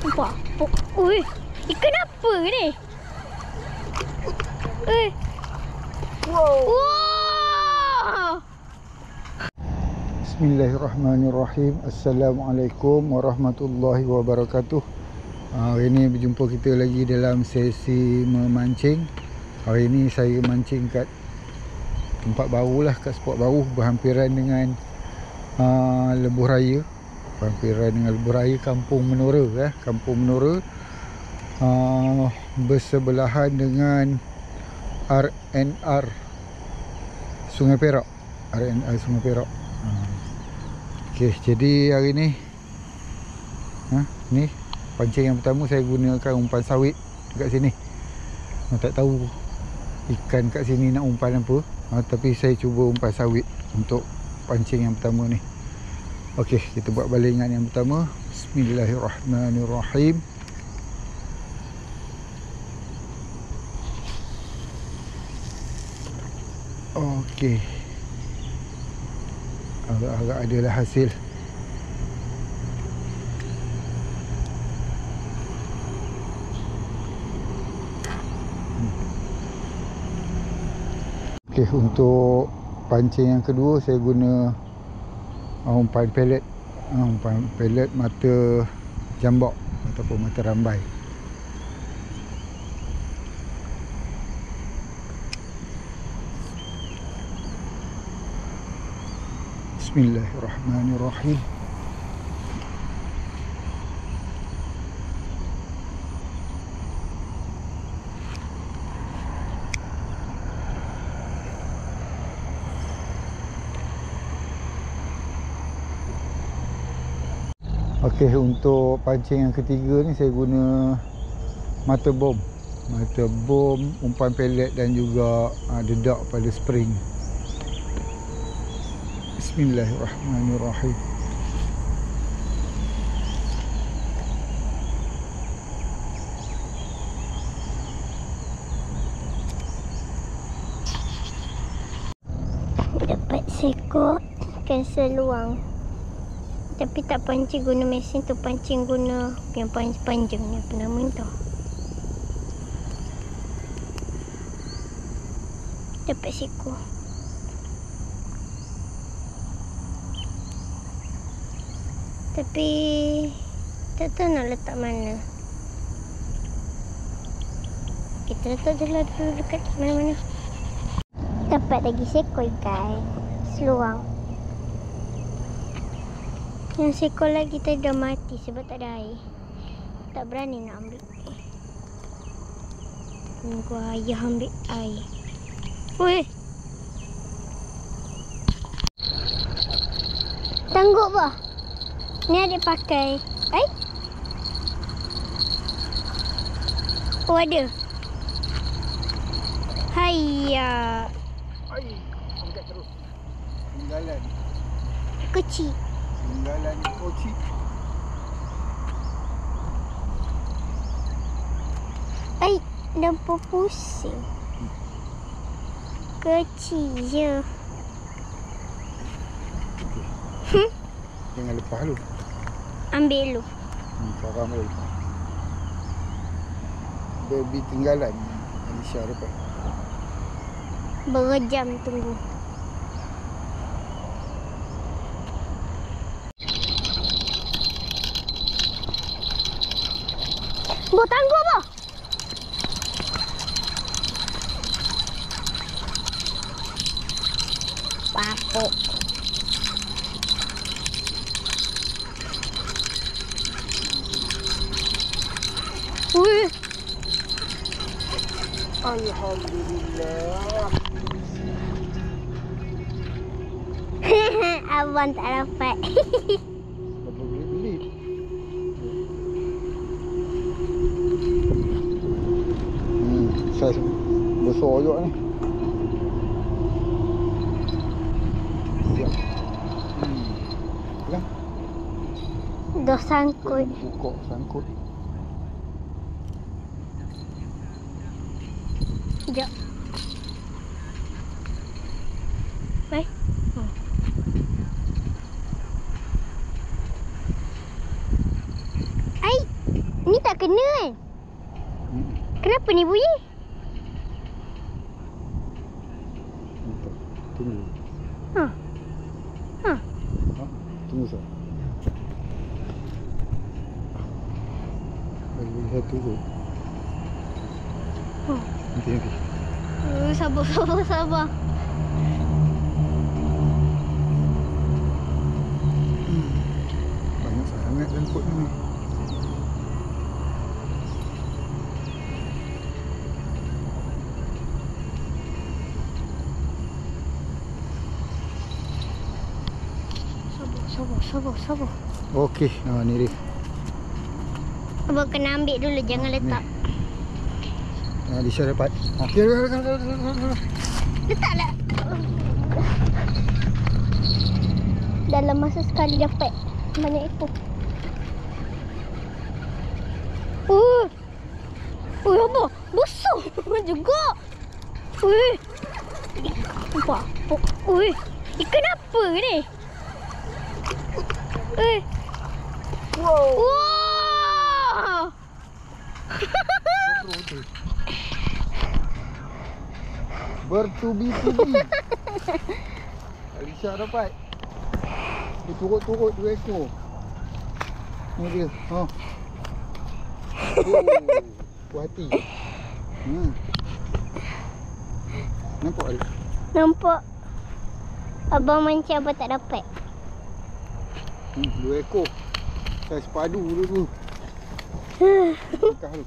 Nampak? Ui, ikan apa ni? Wow. Bismillahirrahmanirrahim. Assalamualaikum warahmatullahi wabarakatuh. Hari ini berjumpa kita lagi dalam sesi memancing. Hari ini saya mancing kat tempat baru lah, kat spot baru berhampiran dengan Lebuh Raya. Berhampiran dengan Lebuh Raya Kampung Menora, Kampung Menora, bersebelahan dengan RNR Sungai Perak. RNR Sungai Perak. Okey, jadi hari ni ni pancing yang pertama saya gunakan umpan sawit dekat sini. Tak tahu ikan kat sini nak umpan apa, tapi saya cuba umpan sawit untuk pancing yang pertama ni. Okey, kita buat balingan yang pertama. Bismillahirrahmanirrahim. Okey, agak-agak adalah hasil. Okey, untuk pancing yang kedua saya guna umpan pellet. Umpan pellet mata jambak ataupun mata rambai. Bismillahirrahmanirrahim. Okey, untuk pancing yang ketiga ni saya guna mata bom. Mata bom, umpan pellet dan juga dedak pada spring. Bismillahirrahmanirrahim. Dapat seekor ikan seluang. Tapi tak pancing guna mesin tu, pancing guna yang panjang ni, apa nama tu. Dapat seekor. Tapi tak tahu nak letak mana. Kita letak dulu dekat mana-mana. Dapat lagi seekor ikan seluang. Yang seekor lagi tadi dah mati sebab tak ada air. Tak berani nak ambil. Tunggu ayah ambil air. Weh, tangguk bah. Ni adik pakai. Oh, ada. Hayya. Ai, angkat terus. Tinggalan. Kecil. Tinggalan koci. Nampak pusing. Kecil je. Jangan lepas lu. Ambil lu. Cara ambil. Baby tinggalan. Alicia dapat. Berjam tunggu. Buat tangguh apa? Papuk. Wih. Alhamdulillah. Abang tak dapat. Dapat beli-beli. Saiz besar juga ni. Siap. Pegang. Dah sangkut. Buka sangkut. Sekejap. Baik. Ai. kena kan? Kenapa ni bunyi? Tunggu. Ha. Ha. Tunggu sah. Bagi satu kot. Nanti. Sabar. Banyak sangat jangkut ni. Sabar. Okey, ni dia. Abang kena ambil dulu, jangan letak. Di share dapat. Okey. Letaklah. Dalam masa sekali dapat banyak ekor. Apa? Besar juga. Nampak? Ikan apa ni? Wow. Bertubi-tubi. Alisha dapat. Dia turut-turut 2 ekor. Ni dia. Puas hati. Nampak tak? Nampak. Abang mancing abang tak dapat. 2 ekor. Saiz padu dulu. Angkat dulu.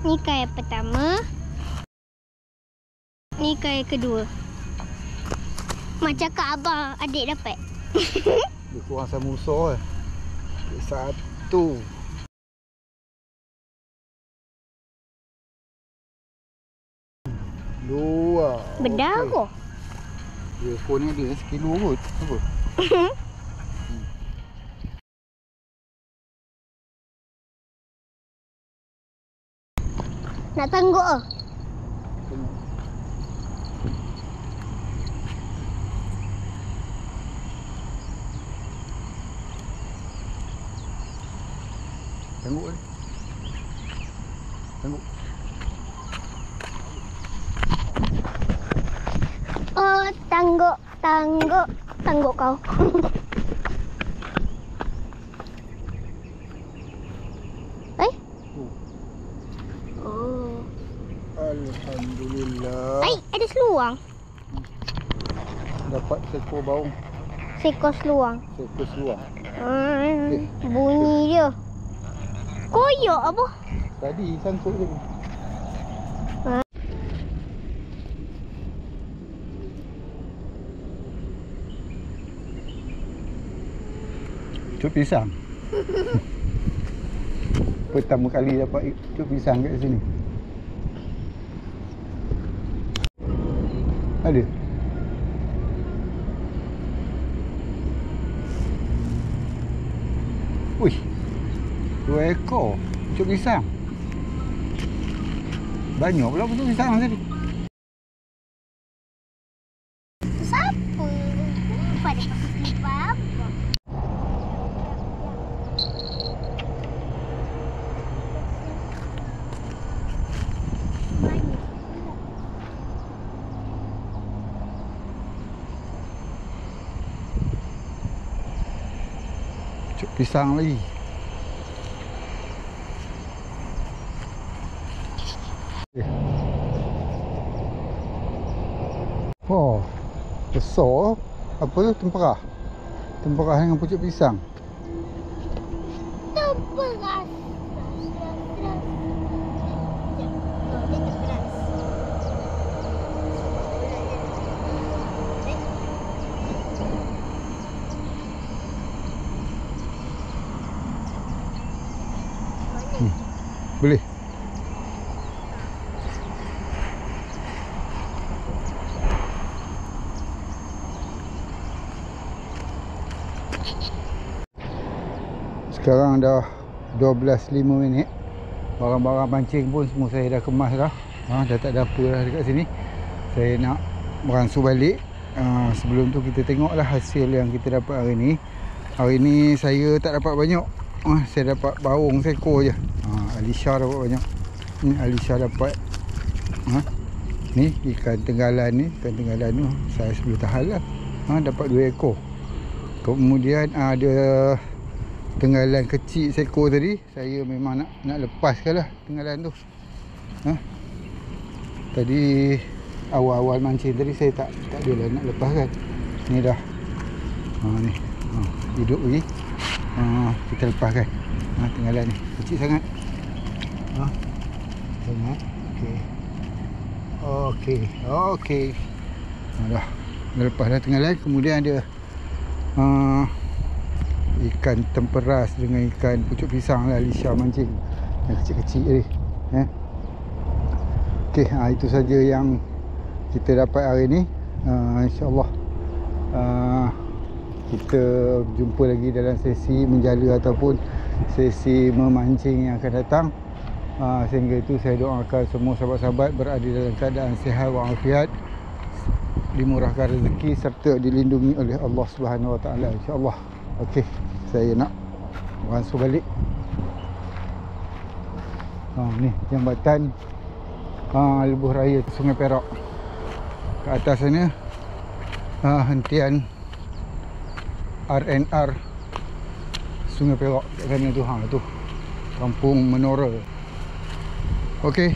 Ni ikan yang pertama. Ni ikan yang kedua. Macam kat abang adik dapat. Dia kurang sama usah. Satu. Dua. Berdarah. Dia ekor ni ada sekilo kot. Apa? Nak tangguk ke? Tangguk ni. Tangguk. Oh, tangguk kau. Oh. Alhamdulillah. Ada seluang. Dapat seekor baung. Seekor seluang. Seekor seluang. Bunyi dia. Koyak apa? Tadi sangkut je. Cuk pisang. Pertama kali dapat cuk pisang kat sini. Ada. Wih. 2 ekor cuk pisang. Banyak pula cuk pisang tadi. Siapa? Pada apa? Cuk pisang lagi. Oh, besar. Apa tu? Temperah. Temperah dengan pucuk pisang. Terberas. Dia terberas. Boleh. Sekarang dah 12.05 Barang-barang pancing pun semua saya dah kemas dah. Dah tak ada apa dah dekat sini. saya nak beransur balik. Sebelum tu kita tengoklah hasil yang kita dapat hari ni. Hari ni saya tak dapat banyak. Saya dapat baung seekor je. Alisha dapat banyak. Ni Alisha dapat. Ni ikan tenggalan ni. Ikan tenggalan tu saya boleh tahan lah. Dapat 2 ekor. Kemudian ada tenggalan kecil seekor tadi. Saya memang nak lepaskan lah tenggalan tu. Tadi awal-awal mancing tadi saya tak adalah nak lepaskan. Ni dah ni hidup lagi. Kita lepaskan. Tenggalan ni kecil sangat. Sangat. Okey. Dah lepas dah tenggalan. Kemudian ada ikan temperas dengan ikan pucuk pisang lah Alisha mancing. Yang kecil-kecil tadi. Okey, itu saja yang kita dapat hari ni. InsyaAllah kita jumpa lagi dalam sesi menjala ataupun sesi memancing yang akan datang. Sehingga itu saya doakan semua sahabat-sahabat berada dalam keadaan sihat walafiat, dimurahkan rezeki serta dilindungi oleh Allah Subhanahu Wa Taala, insya-Allah. Okey, saya nak beransur balik. Ni jambatan lebuh raya Sungai Perak. Ke atas sana hentian RNR Sungai Perak kat sana tu. Tu Kampung Menora. Okey.